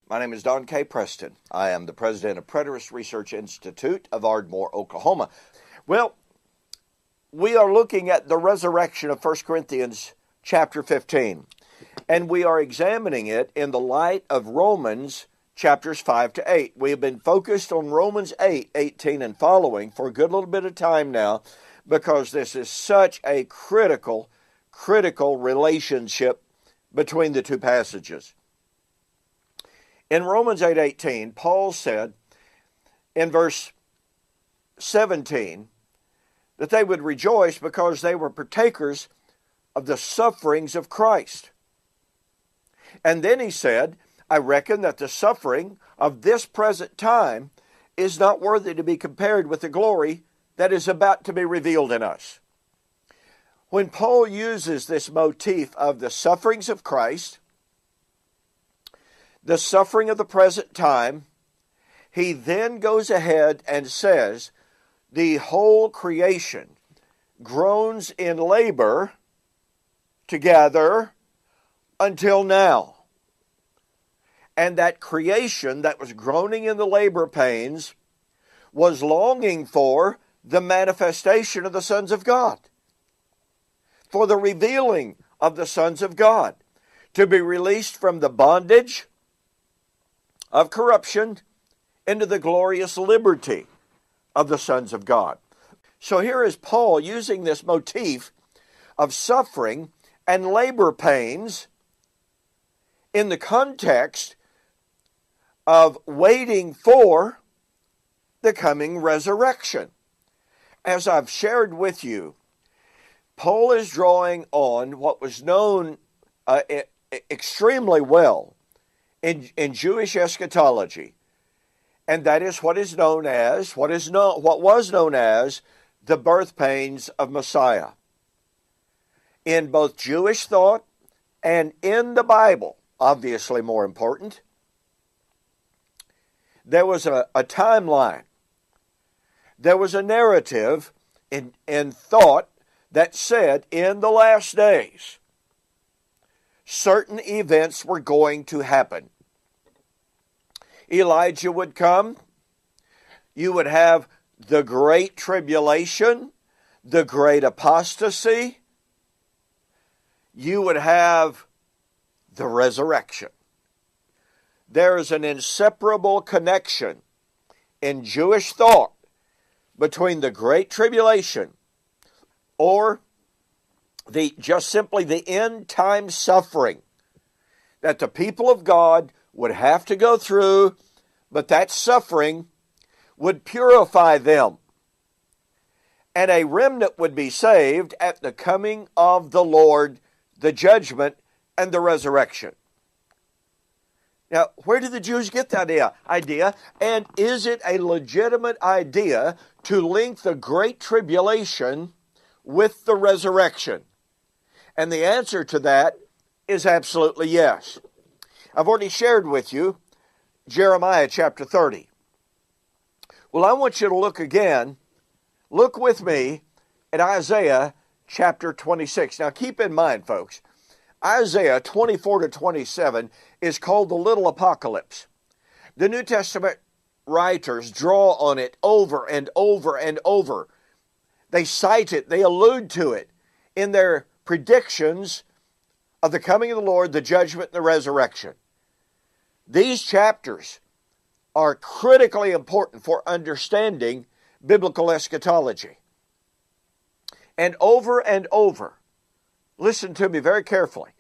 My name is Don K. Preston. I am the president of Preterist Research Institute of Ardmore, Oklahoma. Well, we are looking at the resurrection of 1 Corinthians chapter 15, and we are examining it in the light of Romans chapters 5 to 8. We have been focused on Romans 8, 18 and following for a good little bit of time now, because this is such a critical relationship between the two passages. In Romans 8:18, Paul said in verse 17 that they would rejoice because they were partakers of the sufferings of Christ. And then he said, I reckon that the suffering of this present time is not worthy to be compared with the glory that is about to be revealed in us. When Paul uses this motif of the sufferings of Christ, the suffering of the present time, he then goes ahead and says, the whole creation groans in labor together until now. And that creation that was groaning in the labor pains was longing for the manifestation of the sons of God, for the revealing of the sons of God, to be released from the bondage of corruption into the glorious liberty of the sons of God. So here is Paul using this motif of suffering and labor pains in the context of waiting for the coming resurrection. As I've shared with you, Paul is drawing on what was known extremely well in Jewish eschatology, and that is what was known as the birth pains of Messiah. In both Jewish thought and in the Bible, obviously more important, there was a timeline. There was a narrative in thought that said in the last days, certain events were going to happen. Elijah would come. You would have the great tribulation, the great apostasy. You would have the resurrection. There is an inseparable connection in Jewish thought between the great tribulation, or just simply the end time suffering that the people of God would have to go through, but that suffering would purify them, and a remnant would be saved at the coming of the Lord, the judgment, and the resurrection. Now, where did the Jews get that idea? And is it a legitimate idea to link the Great Tribulation with the resurrection? And the answer to that is absolutely yes. I've already shared with you Jeremiah chapter 30. Well, I want you to look again. Look with me at Isaiah chapter 26. Now, keep in mind, folks, Isaiah 24 to 27 is called the Little Apocalypse. The New Testament writers draw on it over and over and over. They cite it, they allude to it in their predictions of the coming of the Lord, the judgment, and the resurrection. These chapters are critically important for understanding biblical eschatology. And over, listen to me very carefully,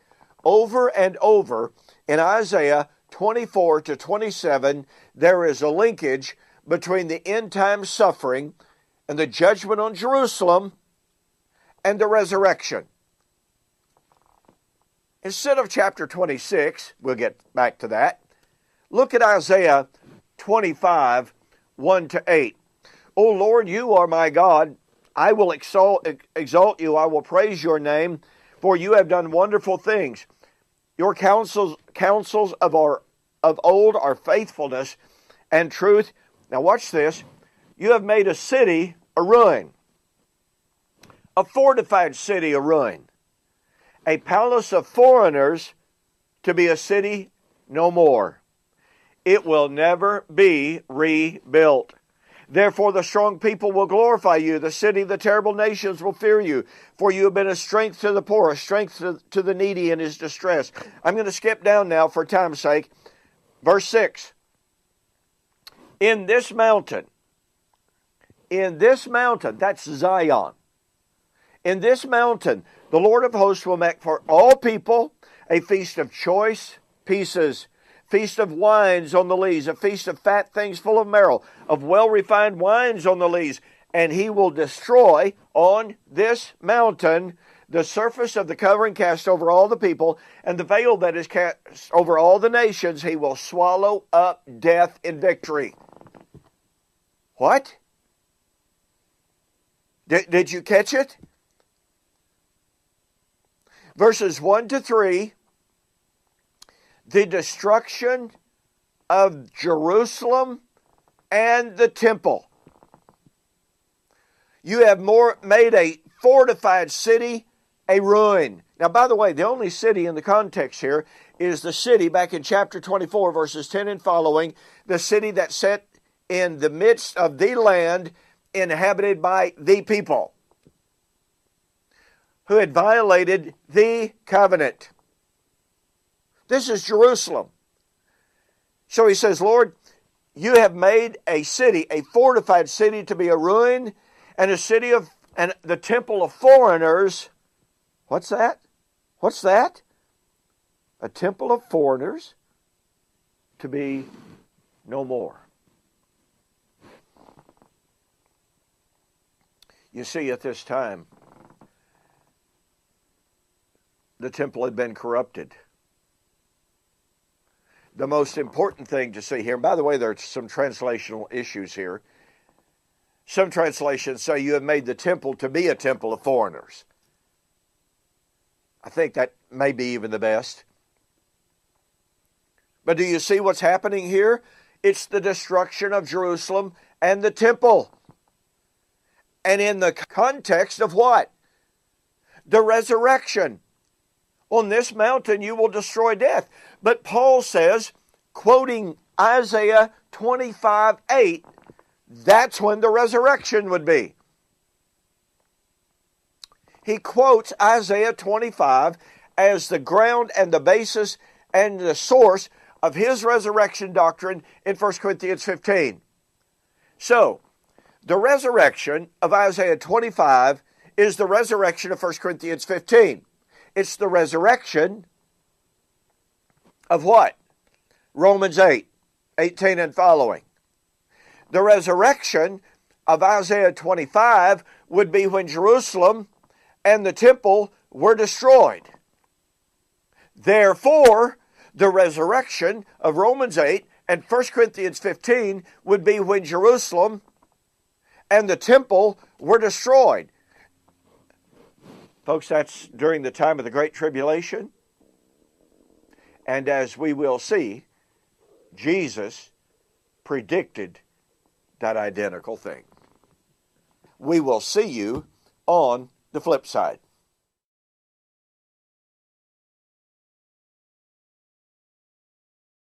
over and over in Isaiah 24 to 27, there is a linkage between the end time suffering and the judgment on Jerusalem and the resurrection. Instead of chapter 26, we'll get back to that, look at Isaiah 25, 1 to 8. O Lord, you are my God. I will exalt you. I will praise your name, for you have done wonderful things. Your counsels of old are faithfulness and truth. Now watch this. You have made a city a ruin, a fortified city a ruin, a palace of foreigners to be a city no more. It will never be rebuilt. Therefore the strong people will glorify you. The city of the terrible nations will fear you. For you have been a strength to the poor, a strength to the needy in his distress. I'm going to skip down now for time's sake. Verse 6. In this mountain, that's Zion. In this mountain, the Lord of hosts will make for all people a feast of choice pieces, feast of wines on the lees, a feast of fat things full of marrow, of well-refined wines on the lees. And he will destroy on this mountain the surface of the covering cast over all the people, and the veil that is cast over all the nations. He will swallow up death in victory. What? Did you catch it? Verses 1 to 3, the destruction of Jerusalem and the temple. You have made a fortified city a ruin. Now, by the way, the only city in the context here is the city back in chapter 24, verses 10 and following, the city that sat in the midst of the land inhabited by the people who had violated the covenant. This is Jerusalem. So he says, Lord, you have made a city, a fortified city, to be a ruin, and a city of, and the temple of foreigners. What's that? What's that? A temple of foreigners to be no more. You see, at this time, the temple had been corrupted. The most important thing to see here, and by the way, there's some translational issues here. Some translations say you have made the temple to be a temple of foreigners. I think that may be even the best. But do you see what's happening here? It's the destruction of Jerusalem and the temple. And in the context of what? The resurrection. On this mountain you will destroy death. But Paul says, quoting Isaiah 25:8, that's when the resurrection would be. He quotes Isaiah 25 as the ground and the basis and the source of his resurrection doctrine in 1 Corinthians 15. So, the resurrection of Isaiah 25 is the resurrection of 1 Corinthians 15. It's the resurrection of what? Romans 8, 18 and following. The resurrection of Isaiah 25 would be when Jerusalem and the temple were destroyed. Therefore, the resurrection of Romans 8 and 1 Corinthians 15 would be when Jerusalem and the temple were destroyed. Folks, that's during the time of the Great Tribulation. And as we will see, Jesus predicted that identical thing. We will see you on the flip side.